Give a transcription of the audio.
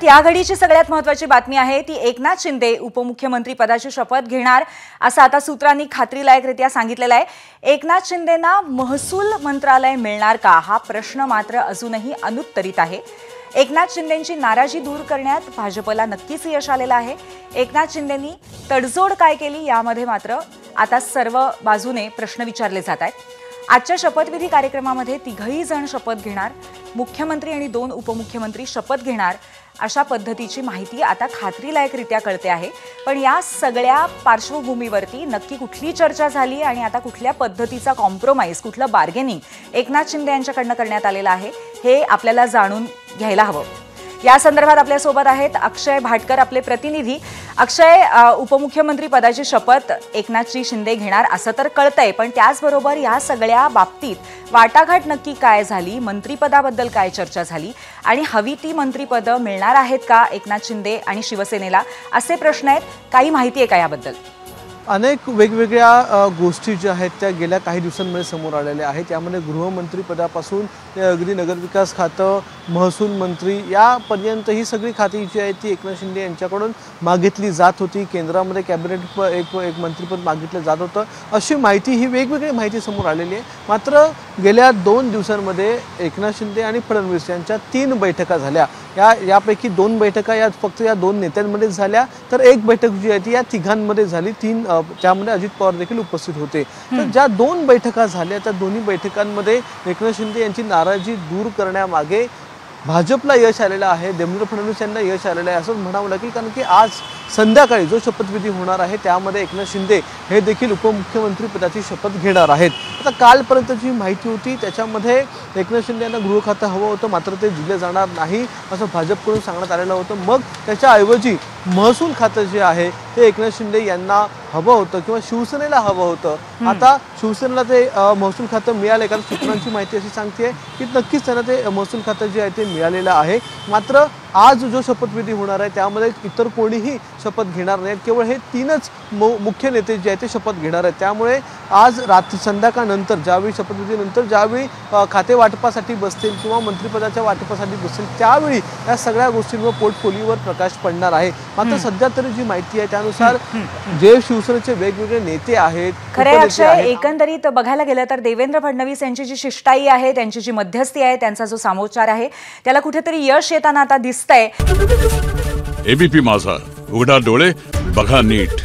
या घडीची सगळ्यात महत्त्वाची बातमी आहे ती एकनाथ शिंदे उपमुख्यमंत्री पदाची शपथ घेणार असं आता सूत्रांनी खात्रीलायकरित्या सांगितलेलं आहे। एकनाथ शिंदेंना महसूल मंत्रालय मिळणार का हा प्रश्न मात्र अजूनही अनुत्तरित आहे। एकनाथ शिंदेंची नाराजी दूर करण्यात भाजपला नक्कीच यश आलेलं आहे। एकनाथ शिंदेंनी तडजोड काय केली यामध्ये मात्र आता सर्व बाजूने प्रश्न विचारले जात आहेत। आजच्या शपथविधी कार्यक्रमामध्ये तिघही जण शपथ घेणार, मुख्यमंत्री आणि 2 उपमुख्यमंत्री शपथ घेणार अशा पद्धतीची माहिती आता खात्रीलायकरित्या कळते आहे। पण या सगळ्या पार्श्वभूमीवरती नक्की कुठली चर्चा झाली आणि आता कुठल्या पद्धतीचा कॉम्प्रोमाइज, कुठलं बार्गेनिंग एकनाथ शिंदे यांच्याकडनं करण्यात आलेलं आहे हे आपल्याला जाणून घ्यायला हवं। या संदर्भात आपल्या सोबत आहेत अक्षय भाटकर, आपले प्रतिनिधी। अक्षय, उपमुख्यमंत्री पदाची शपथ एकनाथजी शिंदे घेणार असं तर कळतंय, पण त्याचबरोबर या सगळ्या बाबतीत वाटाघाट नक्की काय झाली, मंत्रिपदाबद्दल काय चर्चा झाली आणि हवी ती मंत्रिपदं मिळणार आहेत का एकनाथ शिंदे आणि शिवसेनेला, असे प्रश्न आहेत। काही माहिती आहे का याबद्दल? अनेक वेगवेगळ्या गोष्टी ज्या आहेत त्या गेल्या काही दिवसांमध्ये समोर आलेल्या आहेत। यामध्ये गृहमंत्री पदापासून ते अगदी नगरविकास खातं, महसूल मंत्री यापर्यंत ही सगळी खाती जी आहेत ती एकनाथ शिंदे यांच्याकडून मागितली जात होती। केंद्रामध्ये कॅबिनेट एक मंत्रिपद मागितलं जात होतं, अशी माहिती, ही वेगवेगळी माहिती समोर आलेली आहे। मात्र गेल्या 2 दिवसांमध्ये एकनाथ शिंदे आणि फडणवीस यांच्या 3 बैठका झाल्या। यापैकी 2 बैठका फक्त या 2 नेत्यांमध्ये झाल्या, तर एक बैठक जी आहे ती या तिघांमध्ये झाली। त्यामध्ये अजित पवार देखील उपस्थित होते। तर ज्या 2 बैठका झाल्या त्या दोन्ही बैठकांमध्ये एकनाथ शिंदे यांची नाराजी दूर करण्यामागे भाजपला यश आलेलं आहे, देवेंद्र फडणवीस यांना यश आलेलं आहे असं म्हणावं लागेल। कारण की आज संध्याकाळी जो शपथविधी होणार आहे त्यामध्ये एकनाथ शिंदे हे देखील उपमुख्यमंत्री पदाची शपथ घेणार आहेत। आता कालपर्यंत जी माहिती होती त्याच्यामध्ये एकनाथ शिंदे यांना गृह खातं हवं होतं, मात्र ते दिले जाणार नाही असं भाजपकडून सांगण्यात आलेलं होतं। मग त्याच्याऐवजी महसूल खातं जे आहे ते एकनाथ शिंदे यांना हवं होतं किंवा शिवसेनेला हवं होतं। आता शिवसेनेला ते महसूल खातं मिळाले, कारण सूत्रांची माहिती अशी सांगते की नक्कीच त्यांना ते महसूल खातं जे आहे ते मिळालेलं आहे। मात्र आज जो शपथविधी होणार आहे त्यामध्ये इतर कोणीही शपथ घेणार नाहीत, केवळ हे 3च मुख्य नेते जे आहेत ते शपथ घेणार आहेत। त्यामुळे आज संध्याकाळनंतर ज्यावेळी शपथविधीनंतर ज्यावेळी खाते वाटपासाठी बसतील किंवा मंत्रिपदाच्या वाटपासाठी बसतील त्यावेळी या सगळ्या गोष्टींवर पोर्टफोलिओवर प्रकाश पडणार आहे। मात्र सध्या तरी जी माहिती आहे त्यानुसार जे शिवसेनेचे वेगवेगळे नेते आहेत, खरे अक्षय, एकंदरीत बघायला गेलं तर देवेंद्र फडणवीस यांची जी शिष्टाई आहे, त्यांची जी मध्यस्थी आहे, त्यांचा जो सामोच्चार आहे त्याला कुठेतरी यश येताना आता दिसतंय। एबीपी माझा, उघडा डोळे बघा नीट।